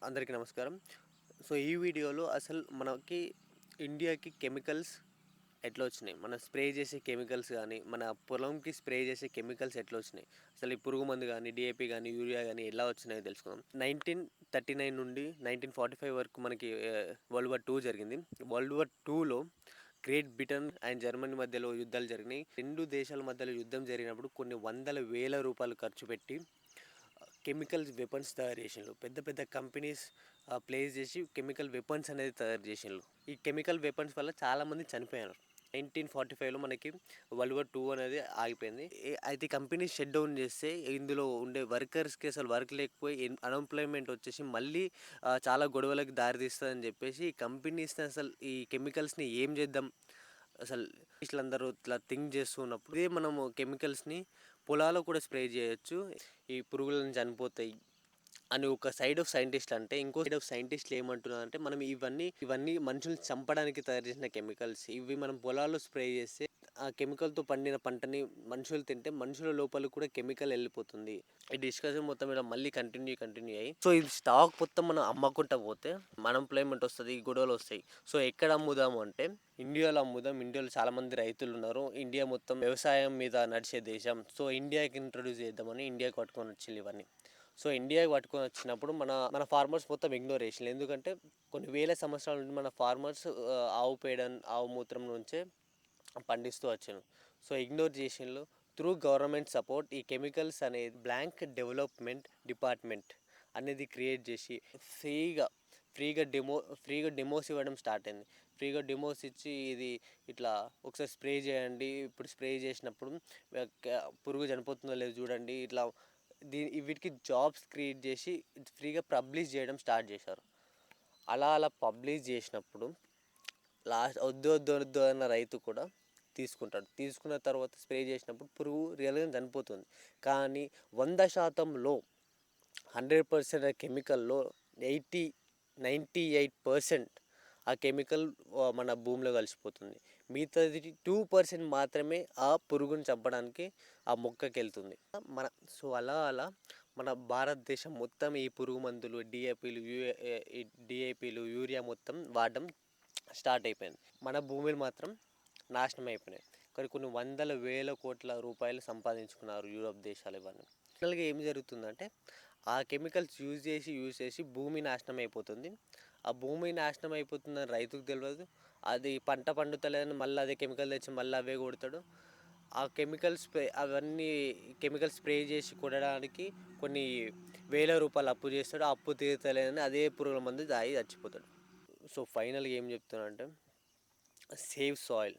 అందరికీ నమస్కారం. సో, ఈ వీడియోలో అసలు మనకి ఇండియాకి కెమికల్స్ ఎట్లా వచ్చినాయి? మనం స్ప్రే చేసే కెమికల్స్ గానీ, మన పొలంకి స్ప్రే చేసే కెమికల్స్ ఎట్లా వచ్చినాయి? అసలు ఈ పురుగు మందు గానీ, డీఏపీ గానీ, యూరియా గానీ ఎలా వచ్చినాయో తెలుసుకుందాం. 1939 నుండి 1945 వరకు మనకి వరల్డ్ వార్ 2 జరిగింది. వరల్డ్ వార్ 2లో గ్రేట్ బ్రిటన్ అండ్ జర్మనీ మధ్యలో యుద్ధాలు జరిగినాయి. 2 దేశాల మధ్యలో యుద్ధం జరిగినప్పుడు కొన్ని వందల వేల రూపాయలు ఖర్చు పెట్టి కెమికల్ వెపన్స్ తయారు చేసిండ్రు. పెద్ద పెద్ద కంపెనీస్ ప్లేస్ చేసి కెమికల్ వెపన్స్ అనేది తయారు చేసిండ్రు. ఈ కెమికల్ వెపన్స్ వల్ల చాలామంది చనిపోయారు. 1945లో మనకి వరల్డ్ వార్ 2 అనేది ఆగిపోయింది. అయితే కంపెనీ షట్ డౌన్ చేస్తే ఇందులో ఉండే వర్కర్స్కి అసలు వర్క్ లేకపోయి అన్ఎంప్లాయ్మెంట్ వచ్చేసి మళ్ళీ చాలా గొడవలకు దారితీస్తుందని చెప్పేసి ఈ కంపెనీస్ని అసలు ఈ కెమికల్స్ని ఏం చేద్దాం అసలు అందరూ ఇట్లా థింక్ చేస్తున్నప్పుడు ఇదే మనము కెమికల్స్ని పొలాల్లో కూడా స్ప్రే చేయొచ్చు, ఈ పురుగులను చనిపోతాయి అని ఒక సైడ్ ఆఫ్ సైంటిస్ట్ అంటే, ఇంకో సైడ్ ఆఫ్ సైంటిస్టులు ఏమంటున్నారంటే మనం ఇవన్నీ మనుషుల్ని చంపడానికి తయారు చేసిన కెమికల్స్, ఇవి మనం పొలాల్లో స్ప్రే చేస్తే ఆ కెమికల్తో పండిన పంటని మనుషులు తింటే మనుషుల లోపల కూడా కెమికల్ వెళ్ళిపోతుంది. ఈ డిస్కషన్ మొత్తం ఇలా మళ్ళీ కంటిన్యూ అయ్యి, సో ఇది స్టాక్ మొత్తం మనం అమ్మకుంటా పోతే అన్ఎంప్లాయ్మెంట్ వస్తుంది, గొడవలు వస్తాయి. సో ఎక్కడ అమ్ముదాము అంటే ఇండియాలో అమ్ముదాం. ఇండియాలో చాలా మంది రైతులు ఉన్నారు. ఇండియా మొత్తం వ్యవసాయం మీద నడిచే దేశం. సో ఇండియాకి ఇంట్రొడ్యూస్ చేద్దామని ఇండియాకి పట్టుకొని వచ్చింది ఇవన్నీ. సో ఇండియాకి పట్టుకొని వచ్చినప్పుడు మన మన ఫార్మర్స్ మొత్తం ఇగ్నోర్ చేసింది. ఎందుకంటే కొన్ని వేల సంవత్సరాల నుండి మన ఫార్మర్స్ ఆవు పేడ, ఆవు మూత్రం నుంచే పండిస్తూ వచ్చాను. సో ఇగ్నోర్ చేసిండ్రు. త్రూ గవర్నమెంట్ సపోర్ట్ ఈ కెమికల్స్ అనేది బ్లాంక్ డెవలప్మెంట్ డిపార్ట్మెంట్ అనేది క్రియేట్ చేసి ఫ్రీగా డెమోస్ ఇవ్వడం స్టార్ట్ అయింది. ఫ్రీగా డెమోస్ ఇచ్చి ఇది ఇట్లా ఒకసారి స్ప్రే చేయండి, ఇప్పుడు స్ప్రే చేసినప్పుడు పురుగు చనిపోతుందో లేదో చూడండి, ఇట్లా వీటికి జాబ్స్ క్రియేట్ చేసి ఫ్రీగా పబ్లిష్ చేయడం స్టార్ట్ చేశారు. అలా పబ్లిష్ చేసినప్పుడు లాస్ట్ వద్దు అన్న రైతు కూడా తీసుకుంటాడు. తీసుకున్న తర్వాత స్ప్రే చేసినప్పుడు పురుగు రియల్గా చనిపోతుంది. కానీ 100%లో 100% కెమికల్లో 98% ఆ కెమికల్ మన భూమిలో కలిసిపోతుంది. మిగతాది 2% మాత్రమే ఆ పురుగుని చంపడానికి ఆ మొక్కకి వెళ్తుంది. సో అలా మన భారతదేశం మొత్తం ఈ పురుగు మందులు డిఏపీలు యూరియా మొత్తం వాడడం స్టార్ట్ అయిపోయింది. మన భూమిని మాత్రం నాశనం అయిపోయినాయి. కొన్ని వందల వేల కోట్ల రూపాయలు సంపాదించుకున్నారు యూరోప్ దేశాలు ఇవన్నీ. ఫైనల్గా ఏం జరుగుతుందంటే ఆ కెమికల్స్ యూజ్ చేసి భూమి నాశనం అయిపోతుంది. ఆ భూమి నాశనం అయిపోతుందని రైతుకు తెలియదు. అది పంట పండుతలేదని మళ్ళీ అదే కెమికల్ తెచ్చి మళ్ళీ అవే కొడతాడు. ఆ కెమికల్ స్ప్రే చేసి కొట్టడానికి కొన్ని వేల రూపాయలు అప్పు చేస్తాడు. ఆ అప్పు తీర్చలేదని అదే పురుగుల మందు తాగి చచ్చిపోతాడు. సో ఫైనల్గా ఏం చెప్తున్నానంటే సేవ్ సాయిల్.